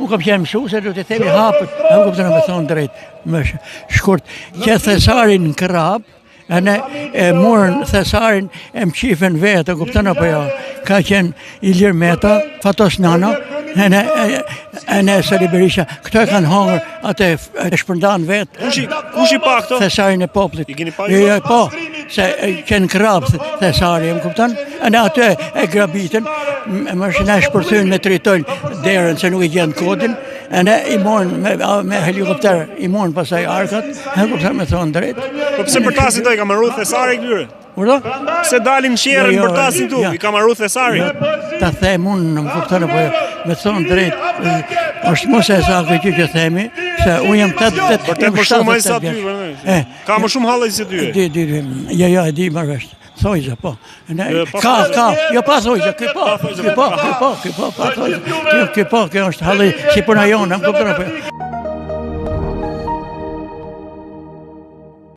unë kam qenë mësu se do të themi hapët, e më kuptën me thonë drejt, më shkurt, që thesarin në krap, e morën thesarin e më qifën vetë, kuptën apo jo, ka qenë Ilir Meta, Fatos Nano, e ne Sali Berisha, këto e kanë hangër, atë e shpërndan vetë. Kush i pa këto? Thesarin e poplit. I keni pa Jo, po, se qenë krap thesari, më kuptën, e ne atë e grabitën, më shëna shpërthyn me tritol derën, se nuk i gjenë kodin, e ne i morën me helikopter, i morën pasaj arkat, e kuptën me thonë drejt. Po pse bërtasin to, i ka marrë thesari këtyre? Urdo? Pse dalin shjerën bërtasin tu, i ka marrë thesari? Ta them unë, në më kuptën apo jo, me thonë drejt, është mos e sa këtë që themi, se unë jam 88, Vërtet më shumë ai sa ty, ka më shumë hallë se ty. Jo, e di më rështë. Thojza, po. Ka, jo pa thojza, kjo po, kjo është hallë si puna jonë, më kuptën apo jo.